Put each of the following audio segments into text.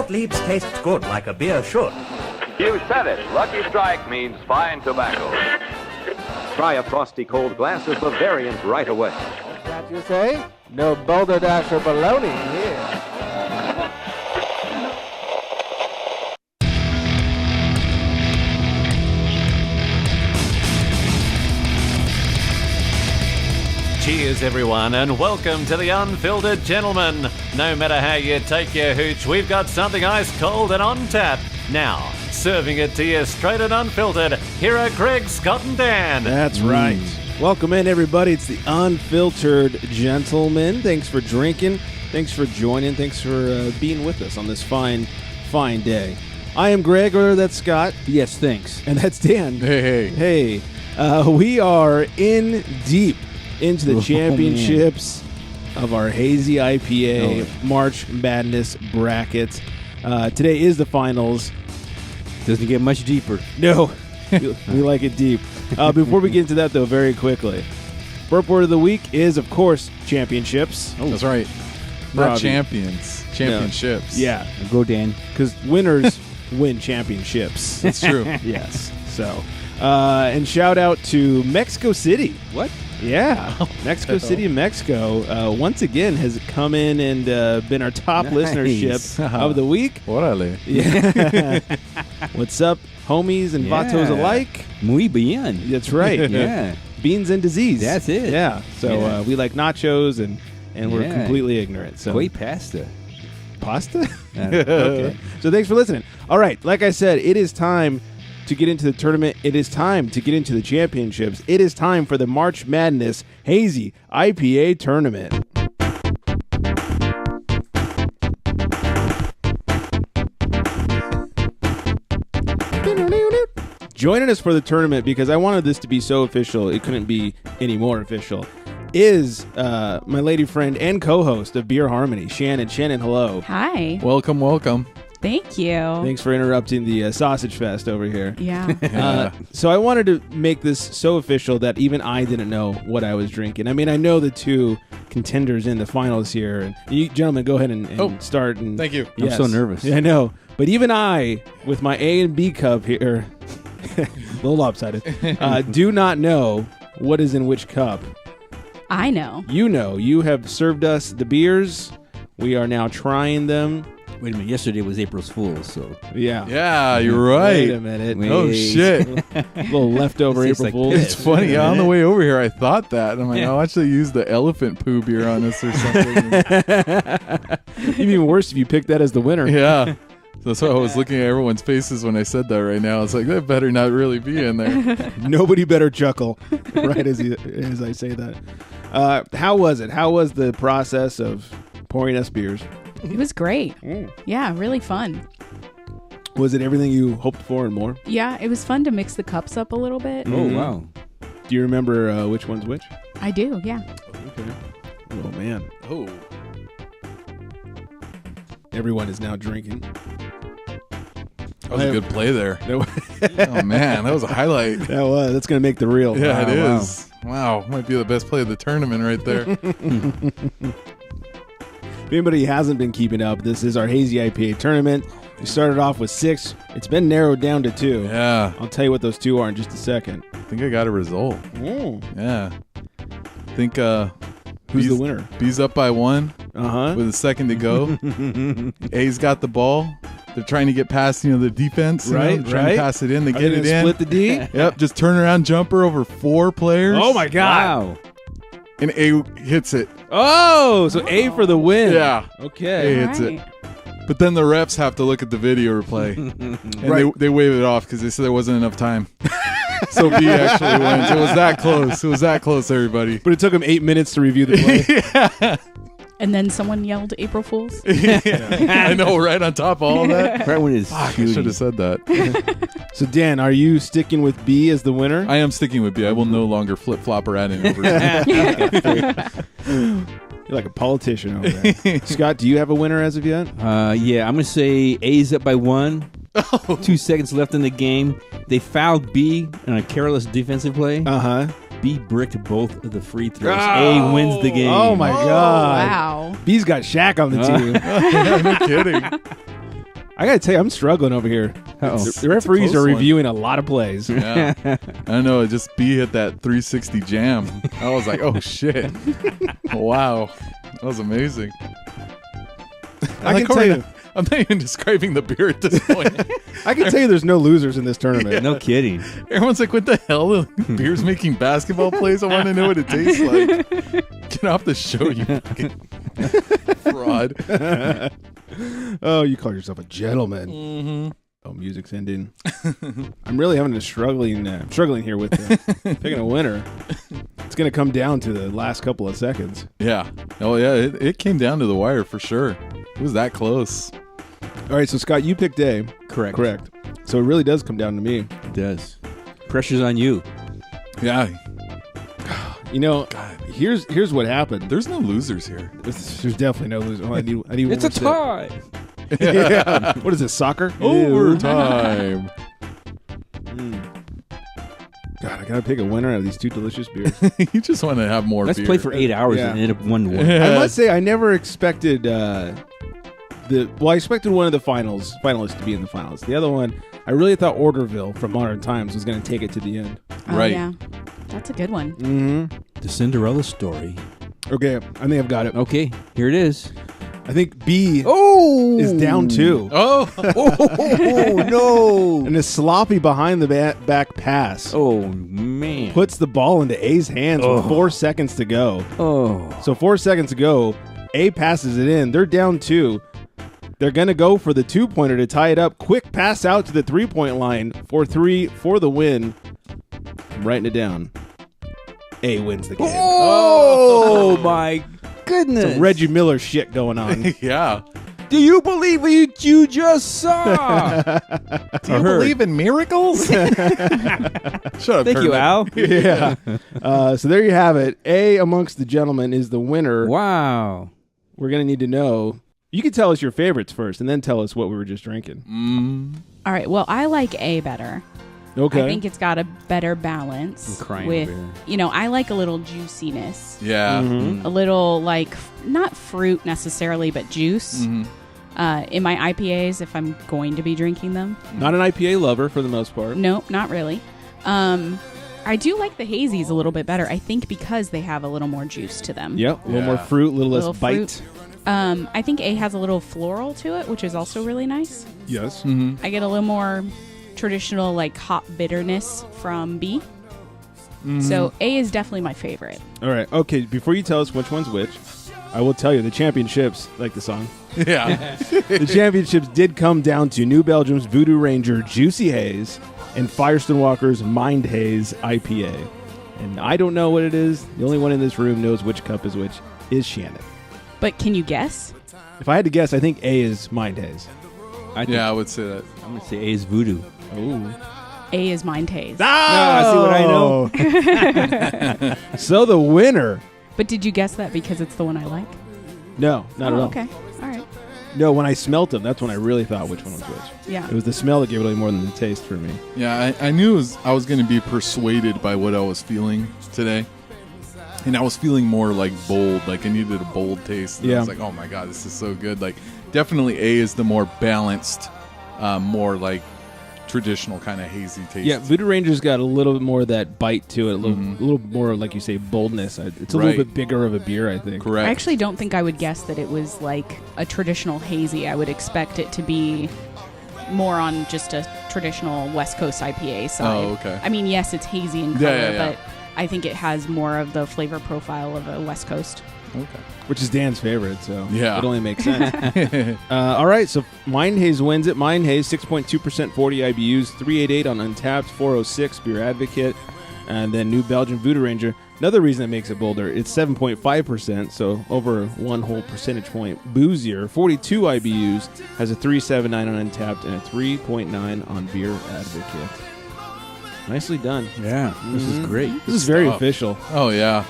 Gottlieb's tastes good like a beer should. You said it. Lucky Strike means fine tobacco. Try a frosty cold glass of Bavarian right away. What's that you say? No Boulder Dash or baloney here. Cheers, everyone, and welcome to the Unfiltered Gentleman. No matter how you take your hooch, we've got something ice cold and on tap. Now, serving it to you straight and unfiltered, here are Greg, Scott, and Dan. That's right. Welcome in, everybody. It's the Unfiltered Gentleman. Thanks for drinking. Thanks for joining. Thanks for being with us on this fine day. I am Greg, or that's Scott. Yes, thanks. And that's Dan. Hey. We are in deep into the championships of our Hazy IPA March Madness bracket. Today is the finals. Doesn't get much deeper. No, we like it deep. Before we get into that, though, very quickly, burp word of the week is, of course, championships. Oh, that's right. Not champions. Championships. No. Yeah. Go, Dan. Because winners win championships. That's true. Yes. So, and shout out to Mexico City. What? Yeah. Mexico City, Mexico, once again has come in and been our top listenership of the week. Órale. Yeah. What's up, homies and vatos alike? Muy bien. That's right. Yeah. Beans and disease. That's it. Yeah. So we like nachos and we're completely ignorant. So Great pasta. Pasta? Okay. So thanks for listening. All right. Like I said, it is time to get into the tournament. It is time to get into the championships. It is time for the March Madness Hazy IPA Tournament. Joining us for the tournament, because I wanted this to be so official, it couldn't be any more official, is my lady friend and co-host of Beer Harmony, Shannon. Shannon, hello. Hi. Welcome. Thank you. Thanks for interrupting the sausage fest over here. Yeah. So I wanted to make this so official that even I didn't know what I was drinking. I mean, I know the two contenders in the finals here. And you gentlemen, go ahead and start. And thank you. Yes. I'm so nervous. Yeah, I know. But even I, with my A and B cup here, a little lopsided, do not know what is in which cup. I know. You know. You have served us the beers. We are now trying them. Wait a minute. Yesterday was April's Fool's, so. Yeah. Yeah, you're right. Wait a minute. Oh, shit. A little leftover April like Fool's. It's funny. On the way over here, I thought that. I'm like, I'll actually use the elephant poo beer on this or something. Even worse if you picked that as the winner. Yeah. That's why I was looking at everyone's faces when I said that right now. It's like, that better not really be in there. Nobody better chuckle right as I say that. How was it? How was the process of pouring us beers? It was great. Yeah, really fun. Was it everything you hoped for and more? Yeah, it was fun to mix the cups up a little bit. Oh, wow. Do you remember which one's which? I do, yeah. Okay. Oh, man. Oh. Everyone is now drinking. That was a good play there. Oh, man. That was a highlight. That's going to make the reel. Yeah, it is. Wow. Might be the best play of the tournament right there. If anybody hasn't been keeping up, this is our Hazy IPA tournament. We started off with 6. It's been narrowed down to 2. Yeah. I'll tell you what those 2 are in just a second. I think I got a result. Yeah. I think who's the winner? B's up by 1 with a second to go. A's got the ball. They're trying to get past, the defense. Right. Trying to pass it in. They get it in. Split the D. Yep. Just turn around jumper over 4 players. Oh my God. Wow. And A hits it. Oh, so A for the win. Yeah. Okay. A hits it. But then the refs have to look at the video replay. And they wave it off because they said there wasn't enough time. So B actually wins. It was that close. It was that close, everybody. But it took them 8 minutes to review the play. Yeah. And then someone yelled April Fool's. I know, right on top of all that. Right when it's I should have said that. So, Dan, are you sticking with B as the winner? I am sticking with B. I will no longer flip-flop around in over. You're like a politician over there. Scott, do you have a winner as of yet? Yeah, I'm going to say A's up by 1. 2 seconds left in the game. They fouled B on a careless defensive play. B bricked both of the free throws. A wins the game. Oh, my God. Wow. B's got Shaq on the team. No kidding. I got to tell you, I'm struggling over here. Uh-oh. The referees are one. reviewing a lot of plays. Yeah. I know. It just B hit that 360 jam. I was like, oh, shit. Wow. That was amazing. I can tell you. I'm not even describing the beer at this point. I can tell you the's no losers in this tournament. No kidding. Everyone's like, what the hell? Beer's making basketball plays? I want to know what it tastes like. Get off the show, you fucking fraud. Oh, you call yourself a gentleman. Mm-hmm. Oh, music's ending. I'm really having a struggling here with picking a winner. It's going to come down to the last couple of seconds. Yeah. Oh, yeah. It came down to the wire for sure. It was that close. All right, so Scott, you picked A. Correct. So it really does come down to me. It does. Pressure's on you. Yeah. You know, here's what happened. There's no losers here. There's definitely no loser. Oh, I need It's a one more tie. sip. Yeah. What is this, soccer? Overtime. God, I got to pick a winner out of these two delicious beers. You just want to have more Let's beer. play for 8 hours Yeah. and end up 1-1. I must say, I never expected I expected one of the finalists to be in the finals. The other one, I really thought Orderville from Modern Times was going to take it to the end. Oh, Right. yeah. That's a good one. Mm-hmm. The Cinderella story. Okay, I think I've got it. Okay, here it is. I think B Oh! is down 2. Oh. Oh, no. And a sloppy behind the back pass Oh, man. puts the ball into A's hands with 4 seconds to go. Oh. So 4 seconds to go, A passes it in. They're down 2. They're going to go for the 2-pointer to tie it up. Quick pass out to the 3-point line for 3 for the win. I'm writing it down. A wins the game. Oh, my goodness. Some Reggie Miller shit going on. Yeah. Do you believe what you just saw? Do you believe in miracles? Shut up, Thank you, Kermit. Al. Yeah. So there you have it. A amongst the gentlemen is the winner. Wow. We're going to need to know. You can tell us your favorites first and then tell us what we were just drinking. All right. Well, I like A better. Okay. I think it's got a better balance I'm crying with, over I like a little juiciness. Yeah. Mm-hmm. A little, like, not fruit necessarily, but juice. Mm-hmm. In my IPAs, if I'm going to be drinking them. Not an IPA lover for the most part. Nope, not really. I do like the hazies a little bit better, I think, because they have a little more juice to them. Yep. A little more Yeah. fruit, a little less Little bite. fruit. I think A has a little floral to it, which is also really nice. Yes. Mm-hmm. I get a little more traditional, like, hop bitterness from B. So A is definitely my favorite. All right. Okay. Before you tell us which one's which, I will tell you the championships, like the song. Yeah. The championships did come down to New Belgium's Voodoo Ranger Juicy Haze and Firestone Walker's Mind Haze IPA. And I don't know what it is. The only one in this room knows which cup is which is Shannon. But can you guess? If I had to guess, I think A is Mind Haze. Yeah, I would say that. I'm going to say A is Voodoo. Ooh. A is Mind Haze. Ah, see what I know. So the winner. But did you guess that because it's the one I like? No, not at all. Okay. All right. No, when I smelt them, that's when I really thought which one was which. Yeah. It was the smell that gave it away more than the taste for me. Yeah, I knew I was going to be persuaded by what I was feeling today. And I was feeling more like bold, like I needed a bold taste. And I was like, oh my God, this is so good. Like, definitely A is the more balanced, more like traditional kind of hazy taste. Yeah, Voodoo Ranger's got a little bit more of that bite to it, a little more, like you say, boldness. It's a little bit bigger of a beer, I think. Correct. I actually don't think I would guess that it was like a traditional hazy. I would expect it to be more on just a traditional West Coast IPA side. Oh, okay. I mean, yes, it's hazy in color, Yeah. but I think it has more of the flavor profile of a West Coast. Okay. Which is Dan's favorite, so Yeah. it only makes sense. All right, so Mind Haze wins it. Mind Haze, 6.2%, 40 IBUs, 388 on Untapped, 406 Beer Advocate, and then New Belgium Voodoo Ranger. Another reason that makes it bolder, it's 7.5%, so over 1 whole percentage point boozier. 42 IBUs, has a 379 on Untapped and a 3.9 on Beer Advocate. Nicely done. Yeah, this is great. This is very stuff. official. Oh, yeah.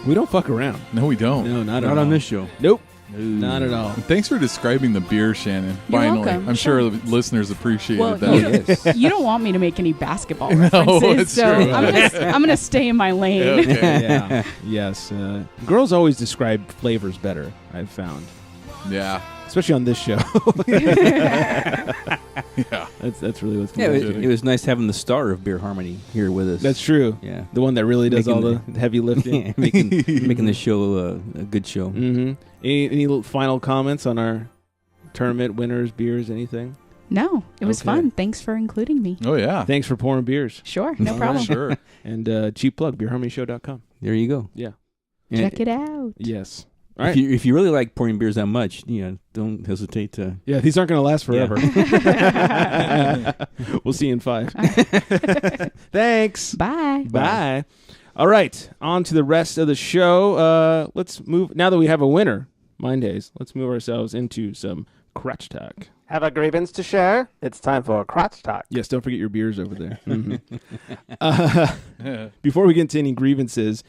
We don't fuck around. No, we don't. No, not at Not all. on this show. Nope. Not at all. And thanks for describing the beer, Shannon. You're Finally. welcome. I'm sure Sure. the listeners appreciated Well, that. you don't want me to make any basketball No, references, it's so true. I'm gonna stay in my lane. Okay. Yeah. Yes. Girls always describe flavors better, I've found. Yeah. especially on this show. Yeah. That's really what's Yeah, going on. it was nice having the star of Beer Harmony here with us. That's true. Yeah. The one that really does Making all the heavy lifting. Yeah, making the show a good show. Mm-hmm. Any little final comments on our tournament winners, beers, anything? No, it was Okay. fun. Thanks for including me. Oh, yeah. Thanks for pouring beers. Sure, no problem. Sure. And cheap plug, beerharmonyshow.com. There you go. Yeah. And Check it out. Yes. All right. If you really like pouring beers that much, don't hesitate to. Yeah, these aren't going to last forever. We'll see you in 5. Thanks. Bye. Bye. All right. On to the rest of the show. Let's move. Now that we have a winner, Mind Haze, let's move ourselves into some crotch talk. Have a grievance to share? It's time for crotch talk. Yes, don't forget your beers over there. Before we get into any grievances,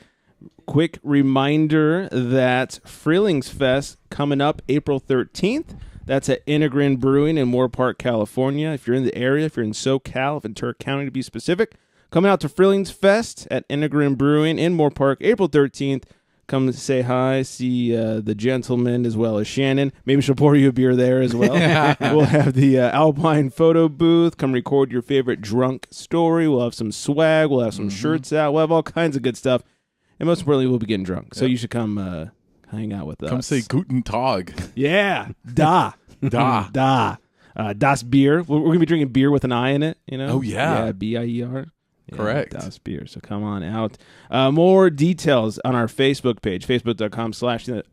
quick reminder that Frillings Fest coming up April 13th. That's at Integrin Brewing in Moore Park, California. If you're in the area, if you're in SoCal, Ventura County to be specific, coming out to Frillings Fest at Integrin Brewing in Moore Park, April 13th. Come say hi, see the gentleman as well as Shannon. Maybe she'll pour you a beer there as well. We'll have the Alpine photo booth. Come record your favorite drunk story. We'll have some swag. We'll have some shirts out. We'll have all kinds of good stuff. And most importantly, we'll be getting drunk. So you should come hang out with us. Come say Guten Tag. Yeah. Da. Da. Da. Das Bier. We're going to be drinking beer with an I in it, you know? Oh, yeah. Yeah, B-I-E-R. Yeah, Correct. Das Bier. So come on out. More details on our Facebook page, facebook.com/the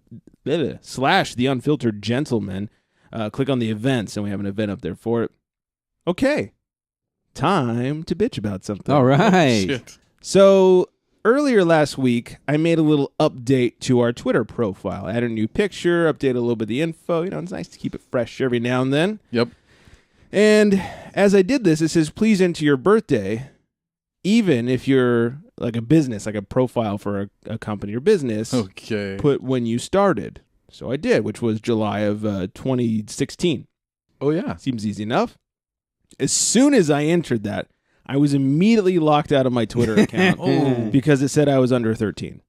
unfiltered gentleman. Click on the events, and we have an event up there for it. Okay. Time to bitch about something. All right. Shit. So earlier last week, I made a little update to our Twitter profile. Add a new picture, update a little bit of the info. You know, it's nice to keep it fresh every now and then. Yep. And as I did this, it says, please enter your birthday, even if you're like a business, like a profile for a company or business. Okay. Put when you started. So I did, which was July of 2016. Oh, yeah. Seems easy enough. As soon as I entered that, I was immediately locked out of my Twitter account because it said I was under 13.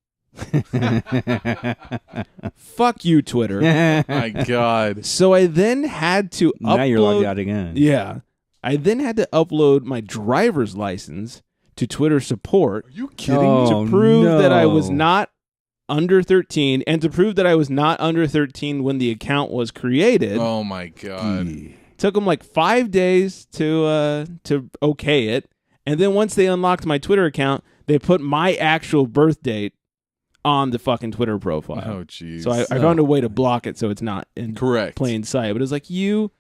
Fuck you, Twitter. My God. So I then had to upload. Now you're logged out again. Yeah. I then had to upload my driver's license to Twitter support. Are you kidding Oh, me? To prove that I no. was not under 13 and to prove that I was not under 13 when the account was created. Oh, my God. Took them like 5 days to okay it. And then once they unlocked my Twitter account, they put my actual birth date on the fucking Twitter profile. Oh, jeez. So I found a way to block it so it's not in Correct. plain sight. But it was like, you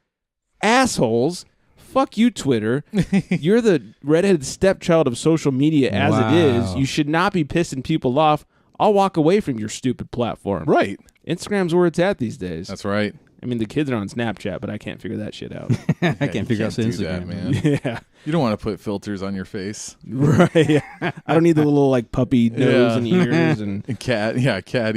assholes. Fuck you, Twitter. You're the redheaded stepchild of social media as it is. Wow. You should not be pissing people off. I'll walk away from your stupid platform. Right. Instagram's where it's at these days. That's right. I mean, the kids are on Snapchat, but I can't figure that shit out. I can't figure out do Instagram, that, man. Yeah. You don't want to put filters on your face. Right. I don't need the little like puppy nose Yeah. and ears and And cat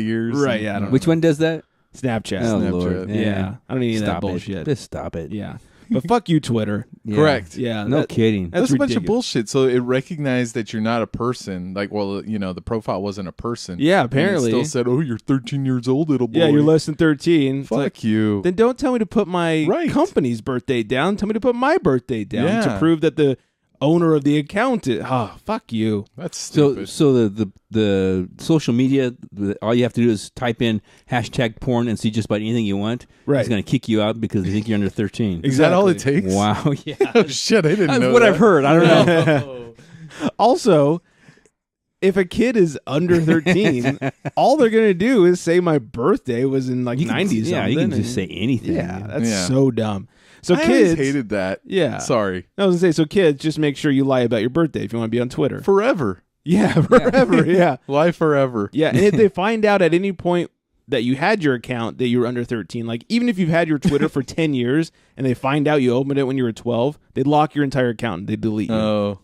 ears. right. and- Yeah. I don't Which one does that? Snapchat. Oh, Snapchat. Lord. Yeah. I don't need any of that Stop bullshit. it. Just stop it. Yeah. But fuck you, Twitter. Yeah. Correct. Yeah. No kidding. That's a bunch of ridiculous. bullshit. So it recognized that you're not a person. Like, well, you know, the profile wasn't a person. Yeah, And it apparently. still said, "Oh, you're 13 years old, little boy." Yeah, you're less than 13. It's Fuck like, you. then don't tell me to put my Right. company's birthday down. Tell me to put my birthday down Yeah. to prove that the owner of the account is. Oh, fuck you. That's So, stupid. so the social media, all you have to do is type in #porn and see just about anything you want. Right. It's going to kick you out because they think you're under 13. Is that all it takes? Wow. Yeah. Oh, shit, I didn't That's know what that. I've heard. I don't know. Also, if a kid is under 13, all they're going to do is say my birthday was in like You can- 90s. yeah, you can something, just say anything. Yeah, that's Yeah. so dumb. So I kids. always hated that. Yeah. Sorry. I was going to say, so kids, just make sure you lie about your birthday if you want to be on Twitter. Forever. Yeah, forever. Yeah. Lie forever. Yeah, and if they find out at any point that you had your account that you were under 13, like even if you've had your Twitter for 10 years and they find out you opened it when you were 12, they'd lock your entire account and they'd delete you. Oh,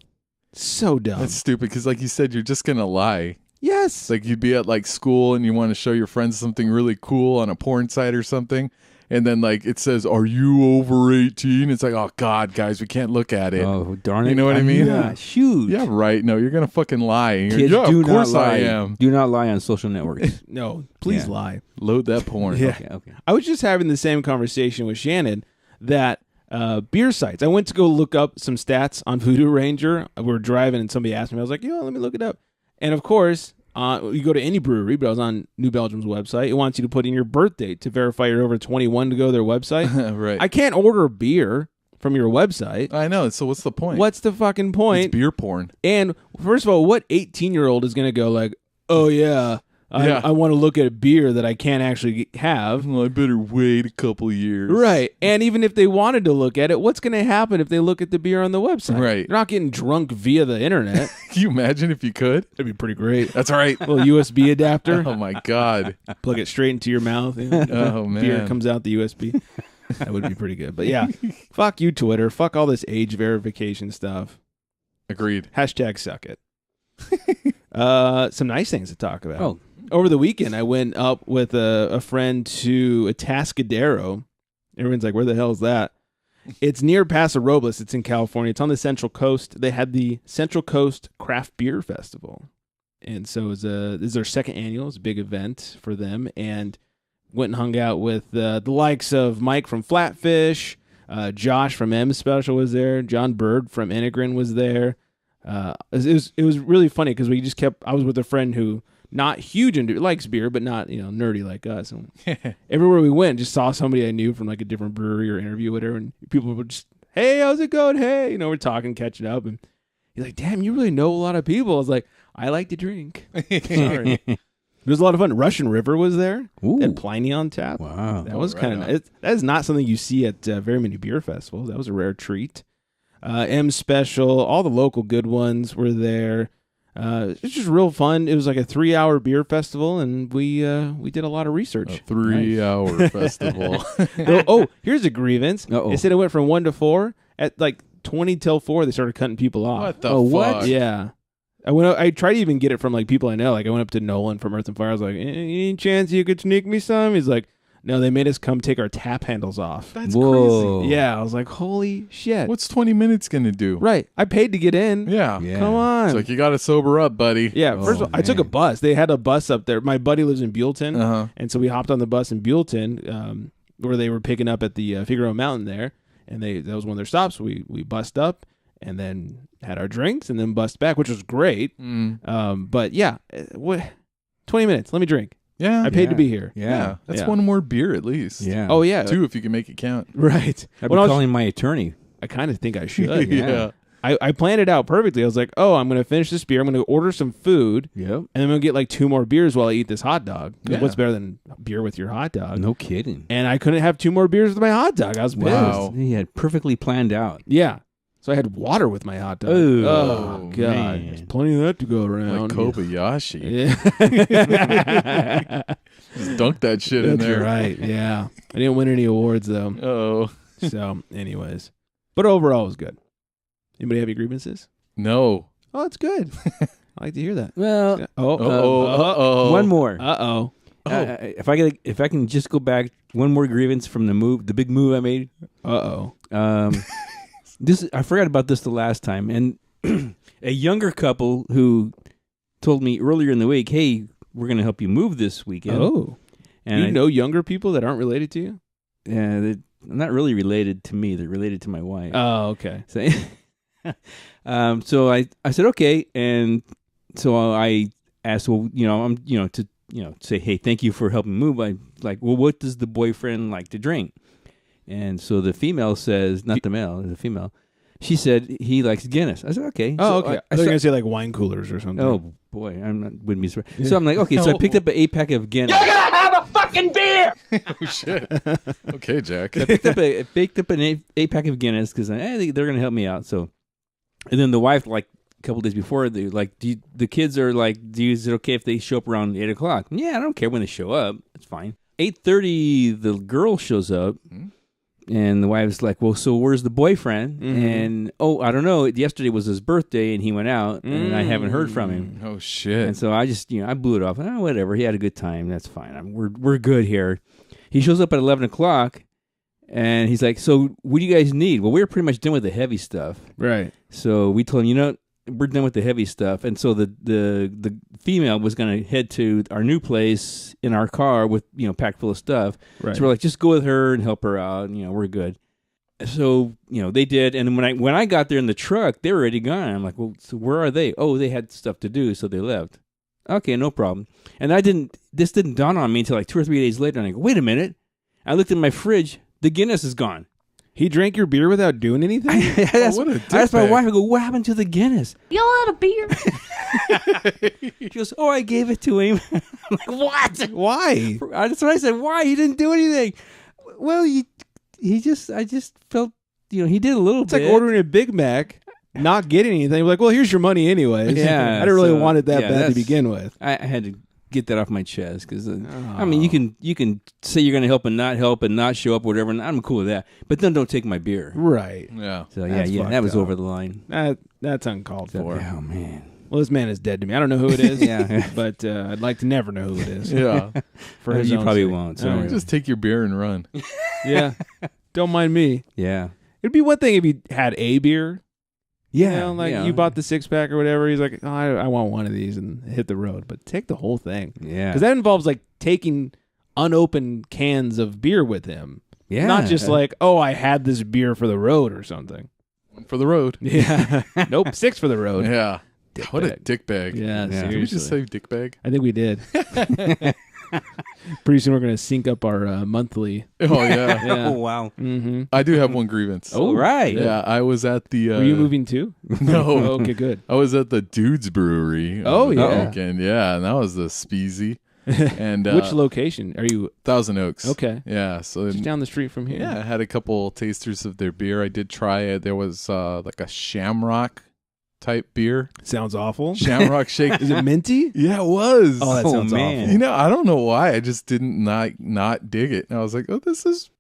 So dumb. that's stupid. Because, like you said, you're just gonna lie. Yes. It's like you'd be at like school and you want to show your friends something really cool on a porn site or something, and then like it says, "Are you over 18?" It's like, oh God, guys, we can't look at it. Oh darn it! You know what I mean? Yeah, shoot. Yeah, right. No, you're gonna fucking lie. And you're, Kids, yeah, do of course not lie. I am. Do not lie on social networks. No, please Yeah. lie. Load that porn. Yeah. Okay. I was just having the same conversation with Shannon that beer sites. I went to go look up some stats on Voodoo Ranger. We were driving and somebody asked me. I was like, let me look it up. And of course, you go to any brewery, but I was on New Belgium's website. It wants you to put in your birth date to verify you're over 21 to go to their website. Right. I can't order a beer from your website. I know. So what's the point? What's the fucking point? It's beer porn. And first of all, what 18-year-old is going to go like, oh yeah, I want to look at a beer that I can't actually have. Well, I better wait a couple years. Right. And even if they wanted to look at it, what's going to happen if they look at the beer on the website? Right. You're not getting drunk via the internet. Can you imagine if you could? That'd be pretty great. That's right. A little USB adapter. Oh my God. Plug it straight into your mouth. Oh man. Beer comes out the USB. That would be pretty good. But yeah, fuck you, Twitter. Fuck all this age verification stuff. Agreed. Hashtag suck it. Some nice things to talk about. Oh. Over the weekend, I went up with a friend to Atascadero. Everyone's like, where the hell is that? It's near Paso Robles. It's in California. It's on the Central Coast. They had the Central Coast Craft Beer Festival. And so this is their second annual. It's a big event for them. And went and hung out with the likes of Mike from Flatfish. Josh from M Special was there. John Bird from Integrin was there. It was really funny because we just kept. I was with a friend who not huge into likes beer, but not nerdy like us. And everywhere we went, just saw somebody I knew from like a different brewery or interview with her, and people would just, hey, how's it going? Hey, we're talking, catching up, and he's like, damn, you really know a lot of people. I was like, I like to drink. Sorry. It was a lot of fun. Russian River was there. Ooh. They had Pliny on tap. Wow. That was kind of that is not something you see at very many beer festivals. That was a rare treat. M Special, all the local good ones were there. It's just real fun. It was like a 3-hour beer festival, and we did a lot of research. A 3-hour festival. Here's a grievance. Uh-oh. They said it went from 1 to 4. At like 20 till 4, they started cutting people off. What the fuck? What? Yeah. I tried to even get it from like people I know. Like I went up to Nolan from Earth and Fire. I was like, any chance you could sneak me some? He's like, no, they made us come take our tap handles off. That's Whoa. crazy. Yeah, I was like, holy shit. What's 20 minutes going to do? Right. I paid to get in. Yeah. Yeah. Come on. It's like, you got to sober up, buddy. Yeah, first of all, I took a man. bus. They had a bus up there. My buddy lives in Buellton, Uh-huh. and so we hopped on the bus in Buellton, where they were picking up at the Figueroa Mountain there, and that was one of their stops. We bussed up and then had our drinks and then bussed back, which was great. But yeah, 20 minutes. Let me drink. Yeah. I paid to be here. Yeah. That's Yeah. one more beer at least. Yeah. Oh yeah, 2 if you can make it count. right. I've When I been was- calling my attorney. I kind of think I should. Yeah. I planned it out perfectly. I was like, oh, I'm going to finish this beer. I'm going to order some food. Yep. And I'm going to get like 2 more beers while I eat this hot dog. 'Cause Yeah. what's better than beer with your hot dog? No kidding. And I couldn't have 2 more beers with my hot dog. I was pissed. Wow. He had perfectly planned out. Yeah. So I had water with my hot dog. Ooh. Oh, God. Man. There's plenty of that to go around. Like Kobayashi. Yeah. Just dunk that shit in That's there. right. Yeah. I didn't win any awards, though. Oh. So, anyways. But overall, it was good. Anybody have any grievances? No. Oh, it's good. I like to hear that. Well, Uh-oh. one more. Uh-oh. If I can just go back, one more grievance from the big move I made. Uh-oh. I forgot about this the last time, and a younger couple who told me earlier in the week, "Hey, we're going to help you move this weekend." Oh. and You know younger people that aren't related to you? yeah, they're not really related to me. They're related to my wife. Oh, okay. So, so I said okay, and so I asked, well, I'm to say, hey, thank you for helping move. I like, well, what does the boyfriend like to drink? And so the female says, not the male, the female. She said he likes Guinness. I said okay. Oh, So okay. I thought you were going to say like wine coolers or something. oh boy, wouldn't be surprised. So I'm like, okay. So I picked up an 8-pack of Guinness. Oh, shit. Okay, Jack. I picked up an 8-pack of Guinness because they're going to help me out. So, and then the wife, like a couple days before, they like, the kids are like, is it okay if they show up around 8:00? Yeah, I don't care when they show up. It's fine. 8:30, the girl shows up. And the wife's like, well, so where's the boyfriend? And, I don't know. Yesterday was his birthday, and he went out, and I haven't heard from him. Oh, shit. And so I just, I blew it off. Whatever. He had a good time. That's fine. We're good here. he shows up at 11 o'clock, and he's like, so what do you guys need? Well, we're pretty much done with the heavy stuff. Right. So we told him, we're done with the heavy stuff. And so the female was going to head to our new place in our car with, packed full of stuff. Right. So we're like, just go with her and help her out. We're good. So, they did. And then when I got there in the truck, they were already gone. I'm like, well, so where are they? Oh, they had stuff to do, so they left. Okay, no problem. And this didn't dawn on me until like 2 or 3 days later. And I go, wait a minute. I looked in my fridge. The Guinness is gone. He drank your beer without doing anything? I asked my wife, I go, what happened to the Guinness? Y'all out of beer? She goes, oh, I gave it to him. I'm like, what? Why? That's what I said. Why? He didn't do anything. Well, I just felt, he did a little bit. It's like ordering a Big Mac, not getting anything. Like, well, here's your money anyways. Yeah. I didn't really want it that bad to begin with. I had to get that off my chest because, you can say you're going to help and not show up or whatever, and I'm cool with that. But then don't take my beer. Right. Yeah. So, that was over the line. That's uncalled for. Oh, man. Well, this man is dead to me. I don't know who it is. Yeah. But I'd like to never know who it is. Yeah. For his you own probably sake. won't. So. Just take your beer and run. Yeah. Don't mind me. Yeah. It'd be one thing if you had a beer. Yeah. You bought the 6-pack or whatever. He's like, oh, I want one of these and hit the road. But take the whole thing. Yeah. Because that involves like taking unopened cans of beer with him. Yeah. Not just like, oh, I had this beer for the road or something. One for the road. Yeah. Nope. 6 for the road. Yeah. Dick What bag. a dick bag. Yeah, Did we seriously. just say dick bag? I think we did. Pretty soon we're going to sync up our monthly. Oh, yeah. Yeah. Oh, wow. Mm-hmm. I do have one grievance. Oh, right. Yeah, I was at the... Were you moving too? No. Oh, okay, good. I was at the Dudes Brewery. Oh, on the yeah. weekend. Yeah, and that was the speezy. And Which location? Are you Thousand Oaks. okay? Yeah, so Just down the street from here. yeah, I had a couple tasters of their beer. I did try it. There was like a Shamrock type beer. Sounds awful. Shamrock shake. Is it minty? Yeah, it was. Oh, that sounds man. You know, I don't know why. I just didn't not dig it. And I was like, oh, this is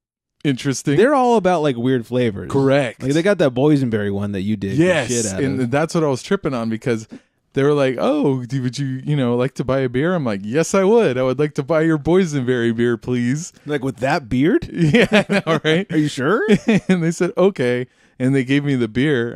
interesting. They're all about like weird flavors. Correct. Like they got that boysenberry one that you did. Yes, the shit out and of. that's what I was tripping on because they were like, "Oh, would you, like to buy a beer?" I'm like, "Yes, I would. I would like to buy your boysenberry beer, please." Like with that beard? Yeah, I know, right? Are you sure? And they said, "Okay," and they gave me the beer.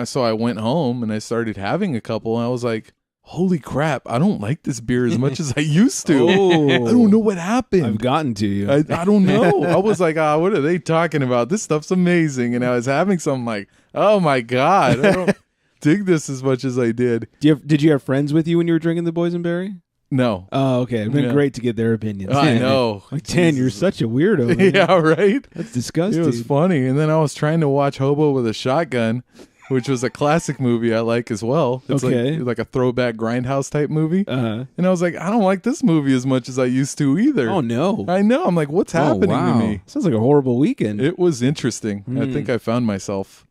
So I went home and I started having a couple, and I was like, "Holy crap! I don't like this beer as much as I used to. Oh. I don't know what happened. I've gotten to you. I don't know. I was like, what are they talking about? This stuff's amazing." And I was having some like, oh my God, I don't dig this as much as I did. Did you have friends with you when you were drinking the boysenberry? No. Oh, okay. It'd been Yeah. great to get their opinions. I know. Like, Dan, you're such a weirdo. Man. Yeah, right? That's disgusting. It was funny. And then I was trying to watch Hobo with a Shotgun, which was a classic movie I like as well. It's Okay. like a throwback Grindhouse type movie. Uh-huh. And I was like, I don't like this movie as much as I used to either. Oh, no. I know. I'm like, what's happening wow. to me? Sounds like a horrible weekend. It was interesting. I think I found myself.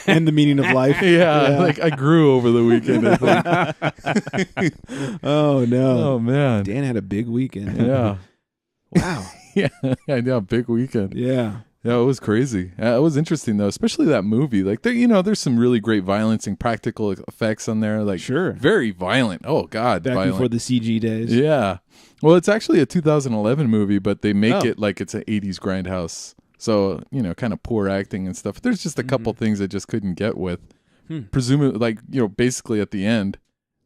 And the meaning of life. Yeah, like I grew over the weekend, I think. Oh, no. Oh, man. Dan had a big weekend. Yeah. Wow. Yeah, I know. Big weekend. Yeah. Yeah, it was crazy. It was interesting though, especially that movie. Like there's some really great violence and practical effects on there. Like Sure. very violent. Oh God, Back violent. before the CG days. Yeah. Well, it's actually a 2011 movie, but they make Oh. it like it's an 80s grindhouse. So kind of poor acting and stuff. There's just a couple things I just couldn't get with. Presumably, like basically at the end,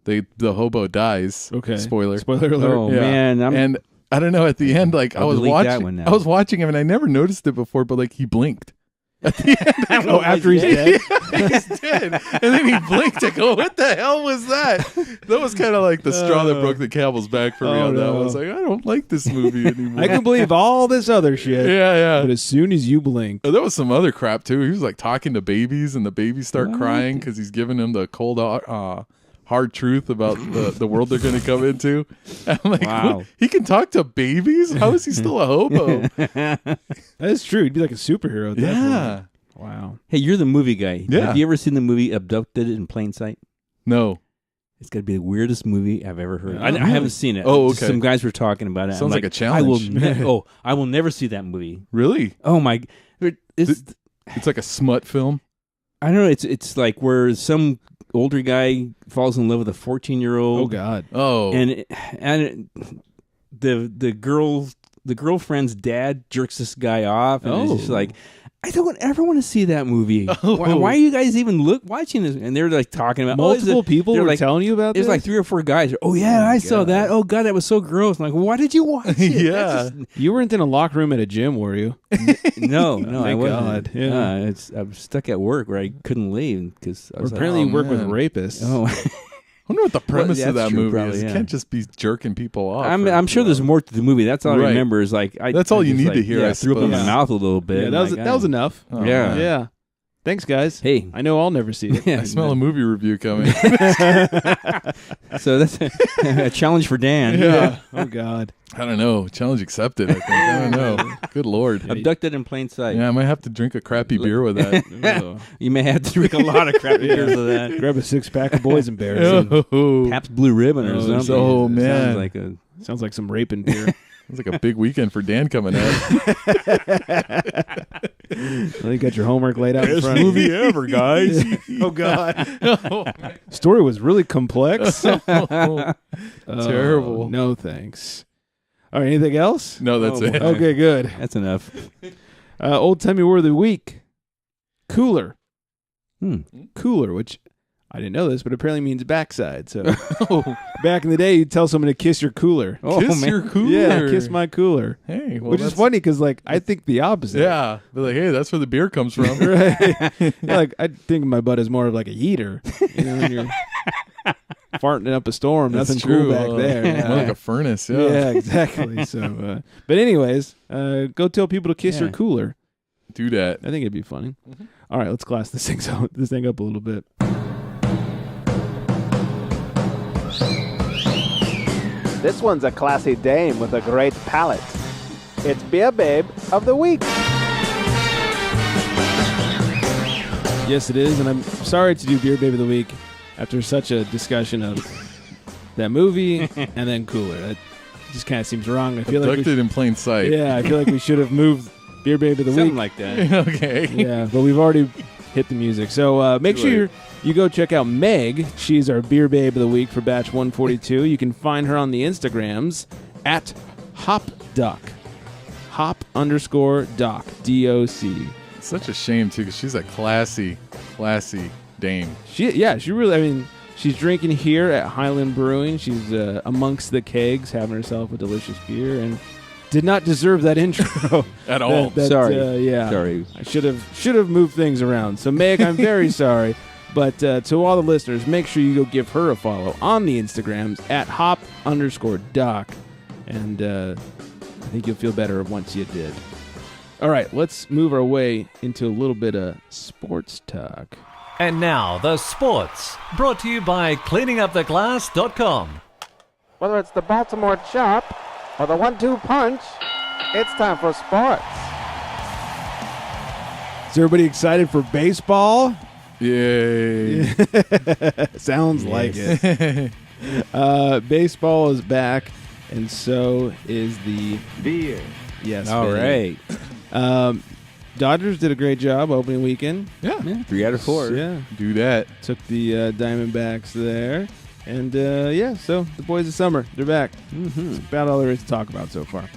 the hobo dies. Okay. Spoiler. Spoiler alert. Oh, Yeah. man. And I don't know. At the end, like I I'll was delete that watching, one now. I was watching him, and I never noticed it before. But like he blinked at the end. Oh, after he's dead? He's dead, and then he blinked. I go, "What the hell was that?" That was kind of like the straw that broke the camel's back for me. Oh, On that, I no. was like, I don't like this movie anymore. I can believe all this other shit. yeah. But as soon as you blink, There was some other crap too. He was like talking to babies, and the babies start crying because he's giving them the cold, hard truth about the world they're going to come into. I'm like, Wow. what? He can talk to babies? How is he still a hobo? that is true. He'd be like a superhero. At that Yeah. point. Wow. Hey, you're the movie guy. Yeah. Have you ever seen the movie Abducted in Plain Sight? No. It's got to be the weirdest movie I've ever heard. I really? haven't seen it. Oh, Just okay. Some guys were talking about it. I'm Sounds like a challenge. I will never see that movie. Really? Oh my! It's It's like a smut film? I don't know. It's like where some older guy falls in love with a 14-year-old. Oh, God. Oh. And the the girlfriend's dad jerks this guy off, and it's just like, I don't ever want to see that movie. Why are you guys even watching this? And they're like talking about multiple people were like, telling you about this. There's like 3 or 4 guys. Oh yeah, I saw that. Oh god, that was so gross. I'm like, why did you watch it? You weren't in a locker room at a gym, were you? No, I wasn't. God. Yeah. I was stuck at work where I couldn't leave because apparently you work with rapists. Oh. I wonder what the premise of that movie probably, is. You can't just be jerking people off. I'm sure there's more to the movie. That's all I remember is like that's all you need to hear. I threw up in my mouth a little bit. Yeah, that was enough. Oh, yeah. Thanks, guys. Hey, I know I'll never see it. I smell a movie review coming. So that's a challenge for Dan. Yeah. Oh God. I don't know. Challenge accepted. I think. I don't know. Good Lord. Abducted in plain sight. Yeah, I might have to drink a crappy beer with that. You may have to drink a lot of crappy beers with that. Grab a 6-pack of Boys and Bears. Pabst Blue Ribbon or something. Oh man, sounds like some raping beer. Sounds like a big weekend for Dan coming up. Well, you got your homework laid out in front of you. Best movie ever, guys. Oh God. Story was really complex. Terrible. No thanks. All right, anything else? No, that's it. Okay, good. That's enough. Old timey word of the week. Cooler. Cooler, which I didn't know this, but apparently means backside. So back in the day, you'd tell someone to kiss your cooler. Kiss your cooler. Yeah, kiss my cooler. Hey, well, which is funny because, like, I think the opposite. Yeah, they're like, hey, that's where the beer comes from. Right. Yeah, like, I think my butt is more of like a heater. You know, when you're farting up a storm, That's nothing true. cool back there. More like a furnace. Yeah, yeah, exactly. So, but anyways, go tell people to kiss your cooler. Do that. I think it'd be funny. All right, let's class this thing up a little bit. This one's a classy dame with a great palate. It's Beer Babe of the Week. Yes, it is, and I'm sorry to do Beer Babe of the Week after such a discussion of that movie and then Cooler. That just kind of seems wrong. I feel Abducted in plain sight. Yeah, I feel like we should have moved Beer Babe of the Something Week. like that. Okay. Yeah, but we've already hit the music. So make sure you go check out Meg. She's our Beer Babe of the Week for batch 142. You can find her on the Instagrams at HopDoc. Hop_doc. D-O-C. It's such a shame, too, because she's a classy dame. She really, I mean, she's drinking here at Highland Brewing. She's amongst the kegs having herself a delicious beer and did not deserve that intro. At all. Sorry. Yeah. Sorry. I should have moved things around. So, Meg, I'm very sorry. But to all the listeners, make sure you go give her a follow on the Instagrams at hop_doc. And I think you'll feel better once you did. All right, let's move our way into a little bit of sports talk. And now, the sports, brought to you by cleaninguptheglass.com. Whether it's the Baltimore Chop or the 1-2 punch, it's time for sports. Is everybody excited for baseball? Yay. Sounds like it. Baseball is back, and so is the beer. Yes. All right. Dodgers did a great job opening weekend. Yeah. 3 out of 4. Yeah. Do that. Took the Diamondbacks there. And, so the boys of summer, they're back. Mm-hmm. That's about all there is to talk about so far.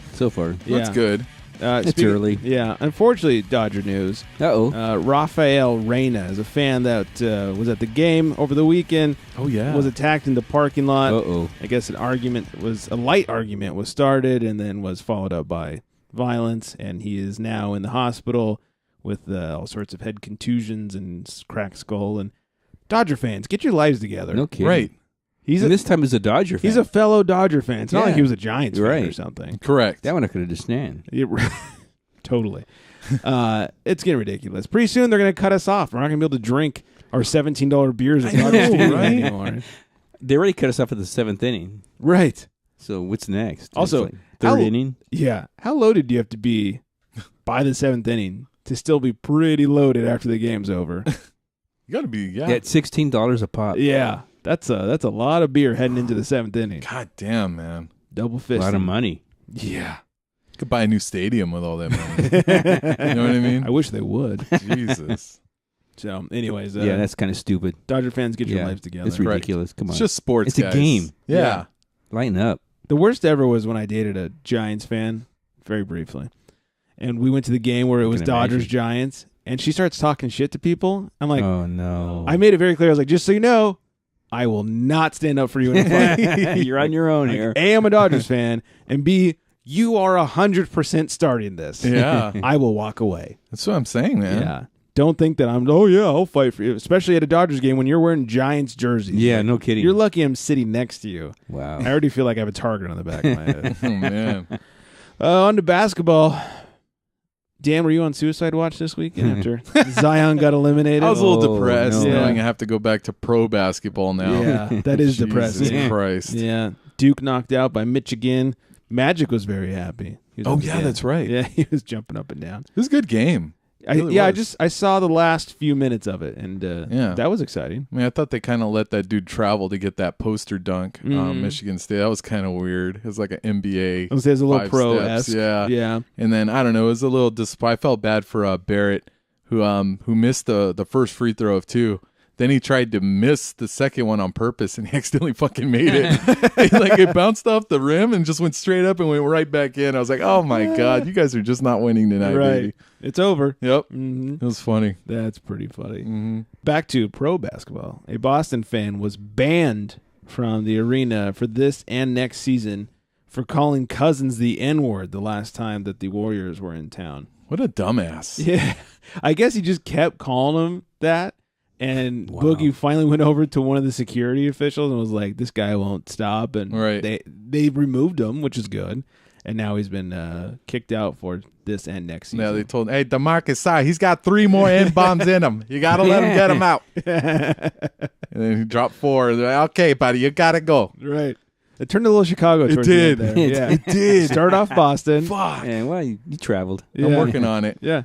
That's good. It's early. Yeah. Unfortunately, Dodger news. Rafael Reyna is a fan that was at the game over the weekend. Oh, yeah. Was attacked in the parking lot. Uh-oh. I guess a light argument was started and then was followed up by violence. And he is now in the hospital with all sorts of head contusions and cracked skull. And Dodger fans, get your lives together. No kidding. Right. This time is a Dodger fan. He's a fellow Dodger fan. It's not like he was a Giants fan or something. Correct. That one I could understand. Totally. It's getting ridiculous. Pretty soon they're going to cut us off. We're not going to be able to drink our $17 beers at Dodger Stadium anymore. They already cut us off at the 7th inning. Right. So what's next? Also, It's like 3rd inning? Yeah. How loaded do you have to be by the 7th inning to still be pretty loaded after the game's over? You got to be, Yeah, it's $16 a pop. Yeah. That's a lot of beer heading into the 7th inning. God damn, man. Double fist. A lot of money. Yeah. Could buy a new stadium with all that money. You know what I mean? I wish they would. Jesus. So, anyways. Yeah, that's kind of stupid. Dodger fans, get your lives together. It's ridiculous. Come on. It's just sports, It's guys. a game. Yeah. Lighten up. The worst ever was when I dated a Giants fan. very briefly. And we went to the game where it was Dodgers-Giants, and she starts talking shit to people. I'm like, oh, no. I made it very clear. I was like, just so you know, I will not stand up for you in a fight. You're on your own here. A, I'm a Dodgers fan, and B, you are 100% starting this. Yeah. I will walk away. That's what I'm saying, man. Yeah. Don't think that I'll fight for you, especially at a Dodgers game when you're wearing Giants jerseys. Yeah, no kidding. You're lucky I'm sitting next to you. Wow. I already feel like I have a target on the back of my head. Oh, man. On to basketball. Dan, were you on suicide watch this weekend after Zion got eliminated? I was a little depressed no. knowing I have to go back to pro basketball now. Yeah, that is depressing. Jesus Christ. Yeah. Duke knocked out by Michigan. Magic was very happy. That's right. Yeah, he was jumping up and down. It was a good game. I saw the last few minutes of it, and that was exciting. I mean, I thought they kind of let that dude travel to get that poster dunk. Michigan State. That was kind of weird. It was like an NBA. It was a little pro-esque. Yeah. And then I don't know. It was a little I felt bad for Barrett, who missed the first free throw of 2. Then he tried to miss the second one on purpose, and he accidentally fucking made it. It bounced off the rim and just went straight up and went right back in. I was like, oh, my God, you guys are just not winning tonight, baby. It's over. Yep. Mm-hmm. It was funny. That's pretty funny. Mm-hmm. Back to pro basketball. A Boston fan was banned from the arena for this and next season for calling Cousins the N-word the last time that the Warriors were in town. What a dumbass. Yeah. I guess he just kept calling him that. And Bogut finally went over to one of the security officials and was like, this guy won't stop. And they removed him, which is good. And now he's been kicked out for this and next season. Yeah, they told him, hey, DeMarcus Sai, he's got 3 more N-bombs in him. You got to let him get him out. And then he dropped 4. They're like, okay, buddy, you got to go. Right. It turned a little Chicago towards the end there. It did. Start off Boston. Fuck. Yeah, well, you traveled. I'm working on it. Yeah.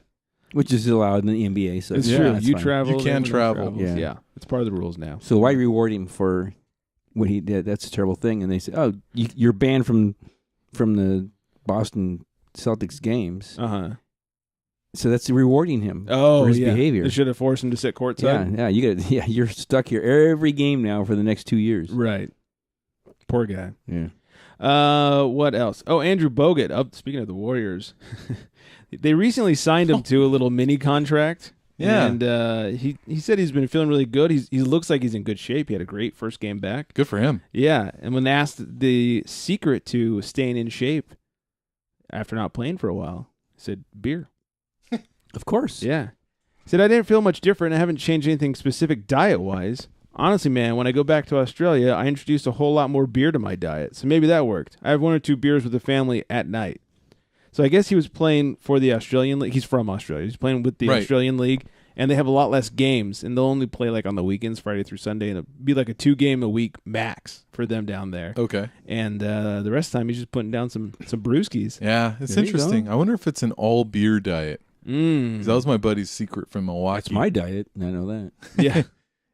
Which is allowed in the NBA. So it's true. You fine. travel. You can travel. Yeah. It's part of the rules now. So why reward him for what he did? That's a terrible thing. And they say, oh, you're banned from the Boston Celtics games. Uh-huh. So that's rewarding him for his behavior. They should have forced him to sit courtside. Yeah, you're stuck here every game now for the next 2 years. Right. Poor guy. Yeah. What else? Oh, Andrew Bogut. Speaking of the Warriors, they recently signed him to a little mini contract. Yeah. And he said he's been feeling really good. He looks like he's in good shape. He had a great first game back. Good for him. Yeah. And when asked the secret to staying in shape after not playing for a while, he said, beer. Of course. Yeah. He said, I didn't feel much different. I haven't changed anything specific diet-wise. Honestly, man, when I go back to Australia, I introduced a whole lot more beer to my diet. So maybe that worked. I have 1 or 2 beers with the family at night. So I guess he was playing for the Australian League. He's from Australia. He's playing with the Australian League, and they have a lot less games, and they'll only play like on the weekends, Friday through Sunday, and it'll be like a 2-game-a-week max for them down there. Okay. And the rest of the time, he's just putting down some brewskis. Yeah, it's interesting. I wonder if it's an all-beer diet. 'Cause that was my buddy's secret from Milwaukee. That's my diet. I know that. Yeah.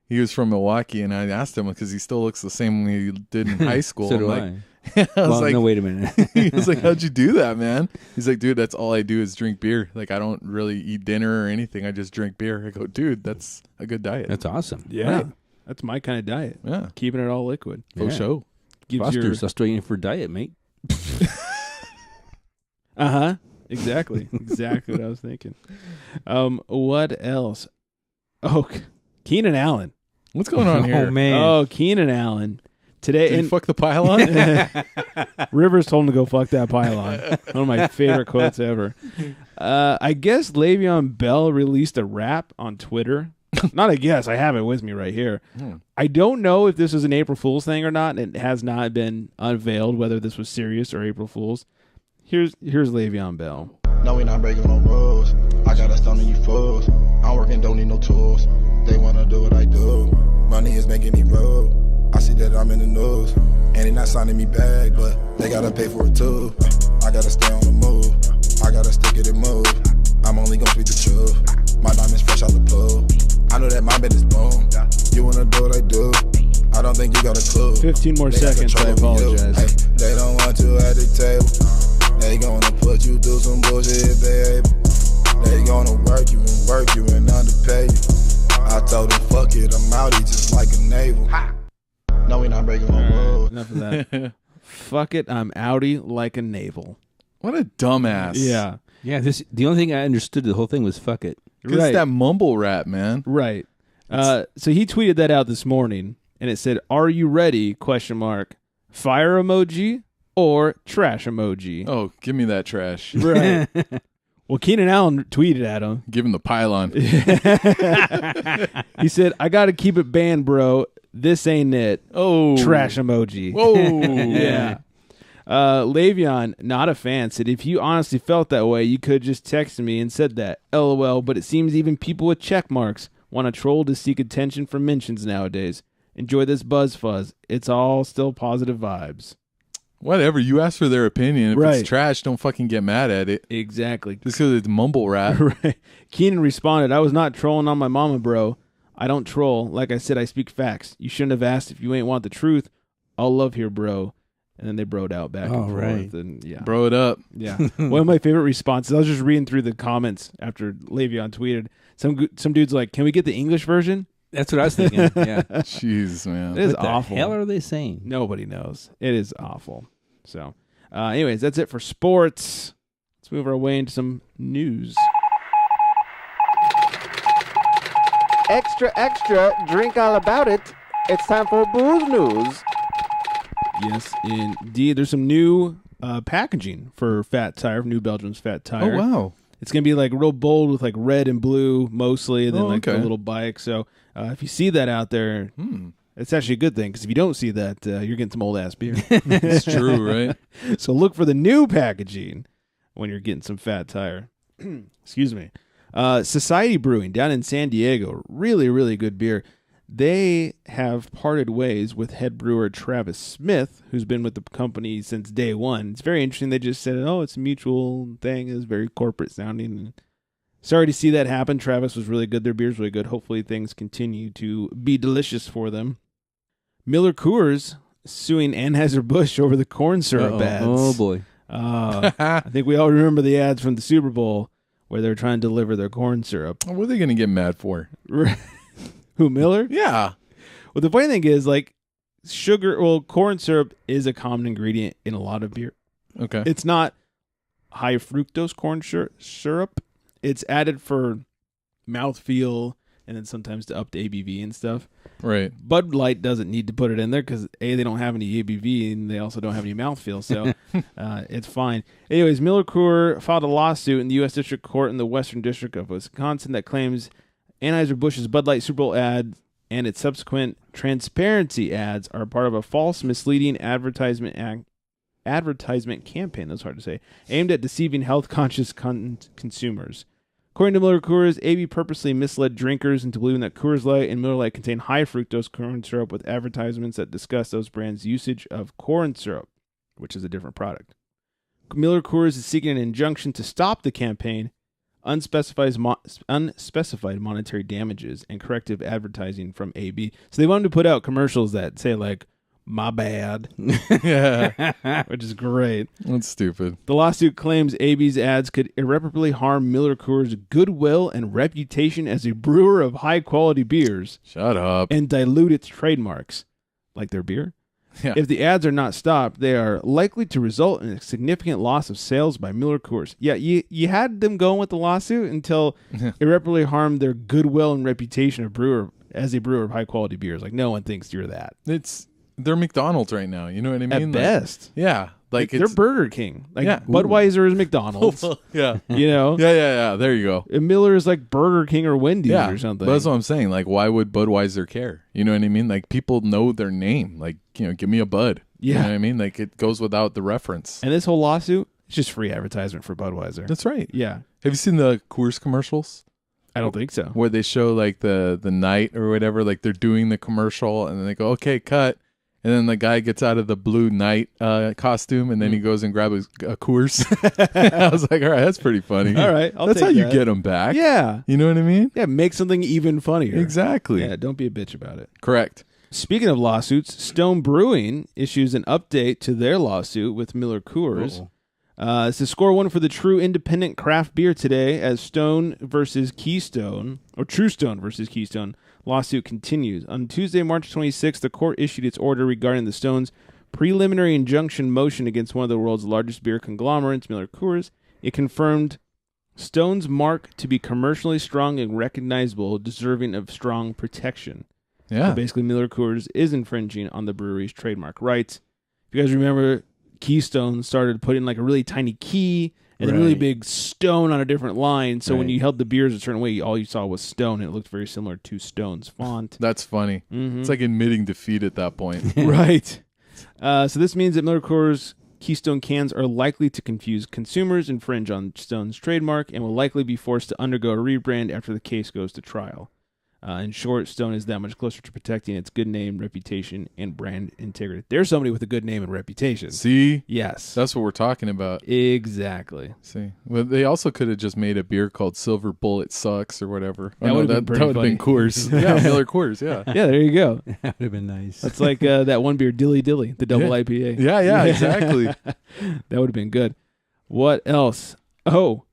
He was from Milwaukee, and I asked him because he still looks the same way he did in high school. So do I. I was like, no, wait a minute. He was like, how'd you do that, man? He's like, dude, that's all I do is drink beer. Like, I don't really eat dinner or anything. I just drink beer. I go, dude, that's a good diet. That's awesome. Yeah. Right. That's my kind of diet. Yeah. Keeping it all liquid. For show. Foster's Australian for diet, mate. Uh-huh. Exactly. Exactly what I was thinking. What else? Oh, Keenan Allen. What's going on here? Oh, man. Oh, Keenan Allen. Today, Did he fuck the pylon? Rivers told him to go fuck that pylon. One of my favorite quotes ever. I guess Le'Veon Bell released a rap on Twitter. Not I guess. I have it with me right here. I don't know if this was an April Fool's thing or not. It has not been unveiled whether this was serious or April Fool's. Here's Le'Veon Bell. No, we not breaking no rules. I got a stone on you fools. I'm working, don't need no tools. They wanna do what I do. Money is making me roll. I see that I'm in the news. And they not signing me back, but they gotta pay for it too. I gotta stay on the move. I gotta stick it and move. I'm only gonna speak the truth. My diamonds fresh out the pool. I know that my bed is boom. You wanna do what I do. I don't think you got a clue. 15 more seconds, I apologize. Hey, they don't want you at the table. They gonna put you through some bullshit if they able. They gonna work you and underpay you. I told them, fuck it, I'm outie just like a navel. No, we not breaking no rules. Enough of that. Fuck it, I'm outie like a navel. What a dumbass. Yeah. Yeah, the only thing I understood the whole thing was fuck it. Because it's that mumble rap, man. Right. So he tweeted that out this morning, and it said, "Are you ready? ? Fire emoji or trash emoji." Oh, give me that trash. Right. Well, Keenan Allen tweeted at him. Give him the pylon. He said, "I got to keep it banned, bro. This ain't it." Oh. Trash emoji. Whoa. Yeah. Le'Veon, not a fan, said, "If you honestly felt that way, you could have just texted me and said that. LOL, but it seems even people with check marks want to troll to seek attention from mentions nowadays. Enjoy this buzz fuzz. It's all still positive vibes." Whatever. You ask for their opinion. If Right. it's trash, don't fucking get mad at it. Exactly. Just because it's mumble rap. Right. Keenan responded, "I was not trolling on my mama, bro. I don't troll. Like I said, I speak facts. You shouldn't have asked if you ain't want the truth. All love here, bro." And then they broed out back and forth. Right. And yeah. Bro it up. Yeah. One of my favorite responses, I was just reading through the comments after Le'Veon tweeted. Some dude's like, "Can we get the English version?" That's what I was thinking. Yeah. Jeez, man. It is What the awful. hell are they saying? Nobody knows. It is awful. So, anyways, that's it for sports. Let's move our way into some news. Extra, extra, drink all about it. It's time for booze news. Yes, indeed. There's some new packaging for Fat Tire, New Belgium's Fat Tire. Oh, wow. It's going to be like real bold with like red and blue mostly, and then like okay. the little bike. So if you see that out there, it's actually a good thing, because if you don't see that, you're getting some old ass beer. It's true, right? So look for the new packaging when you're getting some Fat Tire. Excuse me. Societe Brewing down in San Diego, really, really good beer. They have parted ways with head brewer Travis Smith, who's been with the company since day one. It's very interesting. They just said, "Oh, it's a mutual thing." It's very corporate sounding. And sorry to see that happen. Travis was really good. Their beer's really good. Hopefully things continue to be delicious for them. MillerCoors suing Anheuser-Busch over the corn syrup ads. Oh, boy. I think we all remember the ads from the Super Bowl where they're trying to deliver their corn syrup. What are they going to get mad for? Who, Miller? Yeah. Well, the funny thing is, like, corn syrup is a common ingredient in a lot of beer. Okay. It's not high fructose corn syrup. It's added for mouthfeel and then sometimes to up the ABV and stuff. Right. Bud Light doesn't need to put it in there because, A, they don't have any ABV and they also don't have any mouthfeel, so it's fine. Anyways, MillerCoors filed a lawsuit in the U.S. District Court in the Western District of Wisconsin that claims Anheuser-Busch's Bud Light Super Bowl ad and its subsequent transparency ads are part of a false, misleading advertisement campaign, that's hard to say, aimed at deceiving health-conscious consumers. According to MillerCoors, AB purposely misled drinkers into believing that Coors Light and Miller Lite contain high fructose corn syrup with advertisements that discuss those brands' usage of corn syrup, which is a different product. MillerCoors is seeking an injunction to stop the campaign, unspecified monetary damages, and corrective advertising from AB. So they wanted to put out commercials that say, like, "My bad." Yeah. Which is great. That's stupid. The lawsuit claims AB's ads could irreparably harm MillerCoors' goodwill and reputation as a brewer of high-quality beers. Shut up. And dilute its trademarks, like their beer. Yeah. If the ads are not stopped, they are likely to result in a significant loss of sales by MillerCoors. Yeah, you had them going with the lawsuit until irreparably harmed their goodwill and reputation as a brewer of high-quality beers. Like, no one thinks you're that. They're McDonald's right now. You know what I mean? At best. Yeah. Like they're Burger King. Like, yeah. Budweiser is McDonald's. Yeah. You know? Yeah. There you go. And Miller is like Burger King or Wendy's or something. But that's what I'm saying. Like, why would Budweiser care? You know what I mean? Like, people know their name. Like, give me a Bud. Yeah. You know what I mean? Like, it goes without the reference. And this whole lawsuit, it's just free advertisement for Budweiser. That's right. Yeah. Have you seen the Coors commercials? I don't think so. Where they show, like, the night or whatever. Like, they're doing the commercial, and then they go, okay, cut. And then the guy gets out of the blue night costume, and then he goes and grabs a Coors. I was like, all right, that's pretty funny. All right, that's how you get them back. Yeah. You know what I mean? Yeah, make something even funnier. Exactly. Yeah, don't be a bitch about it. Correct. Speaking of lawsuits, Stone Brewing issues an update to their lawsuit with MillerCoors. It's a score one for the true independent craft beer today as Stone versus Keystone, or True Stone versus Keystone, lawsuit continues. On Tuesday, March 26th, the court issued its order regarding the Stone's preliminary injunction motion against one of the world's largest beer conglomerates, MillerCoors. It confirmed Stone's mark to be commercially strong and recognizable, deserving of strong protection. Yeah. So basically, MillerCoors is infringing on the brewery's trademark rights. If you guys remember, Keystone started putting like a really tiny key and a really big stone on a different line. So when you held the beers a certain way, all you saw was Stone, and it looked very similar to Stone's font. That's funny. Mm-hmm. It's like admitting defeat at that point. Right. So this means that MillerCoors Keystone cans are likely to confuse consumers, infringe on Stone's trademark, and will likely be forced to undergo a rebrand after the case goes to trial. In short, Stone is that much closer to protecting its good name, reputation, and brand integrity. There's somebody with a good name and reputation. See? Yes. That's what we're talking about. Exactly. See? Well, they also could have just made a beer called Silver Bullet Sucks or whatever. That would have been Coors. Yeah, MillerCoors, yeah. Yeah, there you go. That would have been nice. That's like that one beer, Dilly Dilly, the double IPA. Yeah, exactly. That would have been good. What else? Oh,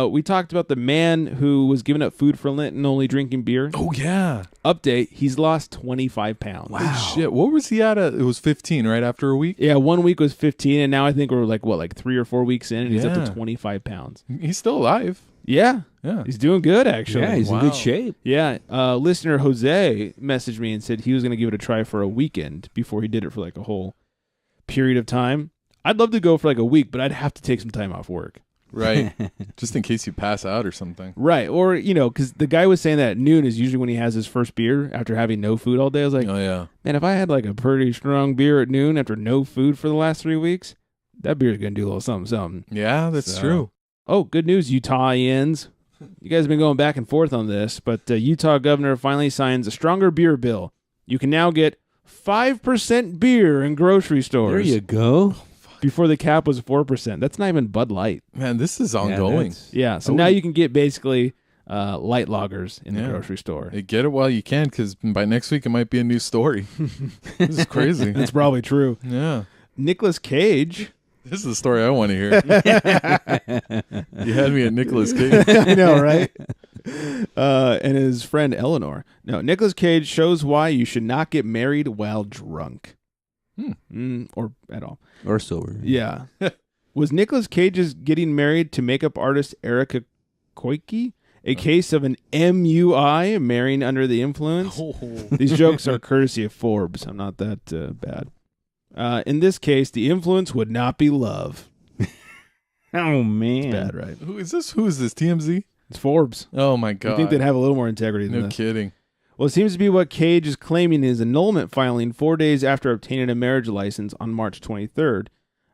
we talked about the man who was giving up food for Lent and only drinking beer. Oh, yeah. Update, he's lost 25 pounds. Wow. Shit. What was he at? It was 15, right, after a week? Yeah, 1 week was 15, and now I think we're like 3 or 4 weeks in, and he's up to 25 pounds. He's still alive. Yeah. Yeah. He's doing good, actually. Yeah, he's in good shape. Yeah. Listener Jose messaged me and said he was going to give it a try for a weekend before he did it for like a whole period of time. I'd love to go for like a week, but I'd have to take some time off work. Right. Just in case you pass out or something. Right. Or, because the guy was saying that at noon is usually when he has his first beer after having no food all day. I was like, oh, yeah. Man, if I had like a pretty strong beer at noon after no food for the last 3 weeks, that beer's going to do a little something. Yeah, that's true. Oh, good news, Utahans. You guys have been going back and forth on this, but Utah governor finally signs a stronger beer bill. You can now get 5% beer in grocery stores. There you go. Before the cap was 4%. That's not even Bud Light. Man, this is ongoing. Yeah, so now you can get basically light lagers in the grocery store. Hey, get it while you can, because by next week it might be a new story. This is crazy. That's probably true. Yeah. Nicolas Cage. This is the story I want to hear. You had me at Nicolas Cage. I know, right? And his friend Eleanor. No, Nicolas Cage shows why you should not get married while drunk. Or at all. Or sober. Yeah. Was Nicolas Cage's getting married to makeup artist Erica Koike a case of an MUI, marrying under the influence? These jokes are courtesy of Forbes. I'm not that bad. In this case, the influence would not be love. Oh, man. It's bad, right? Who is this? TMZ? It's Forbes. Oh, my God. I think they'd have a little more integrity than No this. kidding. Well, it seems to be what Cage is claiming in his annulment filing 4 days after obtaining a marriage license on March 23rd,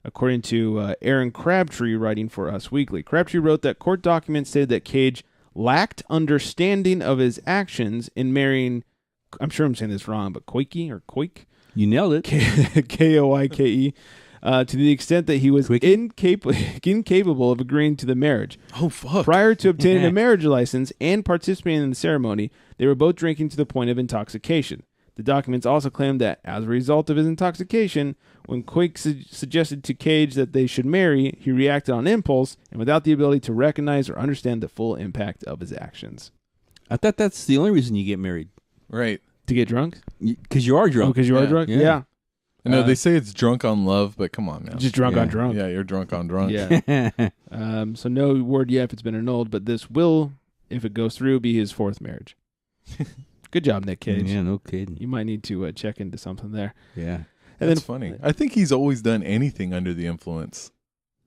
according to Aaron Crabtree writing for Us Weekly. Crabtree wrote that court documents stated that Cage lacked understanding of his actions in marrying, I'm sure I'm saying this wrong, but Koike? You nailed it. Koike. To the extent that he was incapable of agreeing to the marriage. Oh, fuck. Prior to obtaining a marriage license and participating in the ceremony, they were both drinking to the point of intoxication. The documents also claim that as a result of his intoxication, when Quake suggested to Cage that they should marry, he reacted on impulse and without the ability to recognize or understand the full impact of his actions. I thought that's the only reason you get married. Right. To get drunk? Because you are drunk. Oh, because you are drunk? Yeah. I know they say it's drunk on love, but come on, man. Just drunk on drunk. Yeah, you're drunk on drunk. Yeah. So no word yet if it's been annulled, but this will, if it goes through, be his fourth marriage. Good job, Nick Cage. Yeah, no kidding. You might need to check into something there. Yeah. And That's funny. I think he's always done anything under the influence.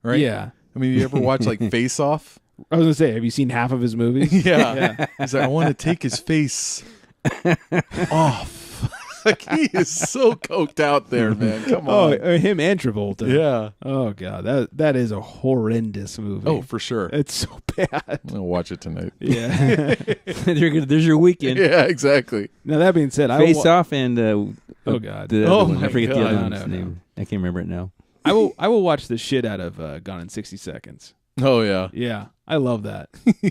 Right? Yeah. I mean, you ever watch like Face Off? I was going to say, have you seen half of his movies? Yeah. He's like, I want to take his face off. Like, he is so coked out there, man. Come on. Oh, him and Travolta. Yeah. Oh, God. That is a horrendous movie. Oh, for sure. It's so bad. I'll watch it tonight. Yeah. There's your weekend. Yeah, exactly. Now, that being said, Face Off and... oh, God. I forget the other No, one's name. I can't remember it now. I will watch the shit out of Gone in 60 Seconds. Oh, yeah. Yeah. I love that.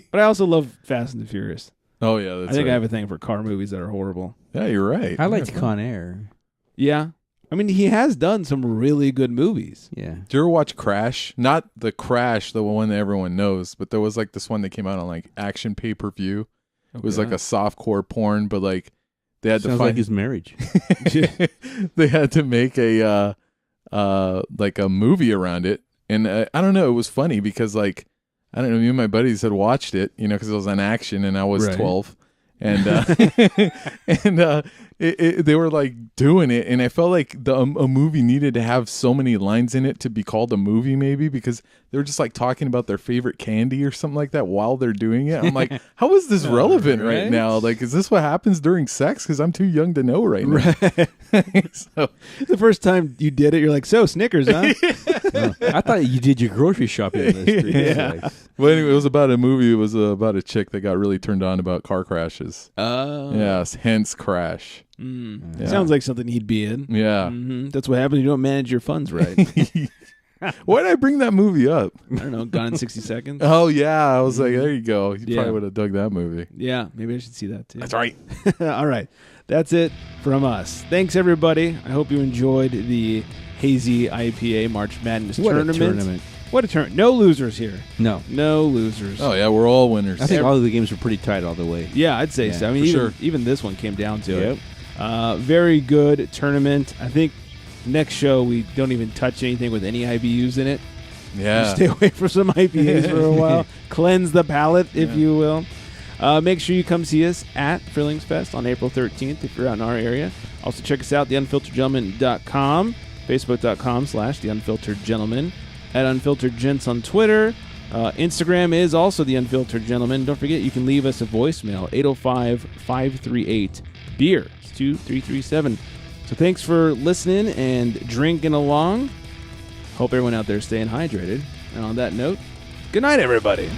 But I also love Fast and the Furious. Oh, yeah. That's I think right. I have a thing for car movies that are horrible. Yeah, you're right. I liked Con Air. Yeah. I mean, he has done some really good movies. Yeah. Did you ever watch Crash? Not the Crash, the one that everyone knows, but there was like this one that came out on like Action pay-per-view. It was like a softcore porn, but like they had Sounds to find like his marriage. They had to make a like a movie around it. And I don't know, it was funny because like, I don't know, me and my buddies had watched it, you know, because it was on Action and I was 12. And they were like doing it, and I felt like a movie needed to have so many lines in it to be called a movie, maybe because they were just like talking about their favorite candy or something like that while they're doing it. I'm like, how is this relevant right now? Like, is this what happens during sex? Because I'm too young to know right now. So the first time you did it, you're like, so Snickers, huh? I thought you did your grocery shopping in the street. Yeah. Well, anyway, it was about a movie. It was about a chick that got really turned on about car crashes. Oh. Yes, hence Crash. Yeah. Sounds like something he'd be in. Yeah. Mm-hmm. That's what happens. You don't manage your funds right. Why did I bring that movie up? I don't know. Gone in 60 Seconds. Oh, yeah. I was like, there you go. You probably would have dug that movie. Yeah. Maybe I should see that too. That's right. All right. That's it from us. Thanks, everybody. I hope you enjoyed the Hazy IPA March Madness tournament. What a tournament. No losers here. No losers. Oh, yeah. We're all winners. I think all of the games were pretty tight all the way. Yeah, I'd say so. I mean, even this one came down to it. Very good tournament. I think next show we don't even touch anything with any IBUs in it. Yeah. Just stay away from some IPAs for a while. Cleanse the palate, if you will. Make sure you come see us at Frillings Fest on April 13th if you're out in our area. Also check us out, theunfilteredgentleman.com, facebook.com/theunfilteredgentleman, at Unfiltered Gents on Twitter. Instagram is also The Unfiltered Gentleman. Don't forget, you can leave us a voicemail, 805-538-BEER. It's 2337. So thanks for listening and drinking along. Hope everyone out there is staying hydrated. And on that note, good night, everybody.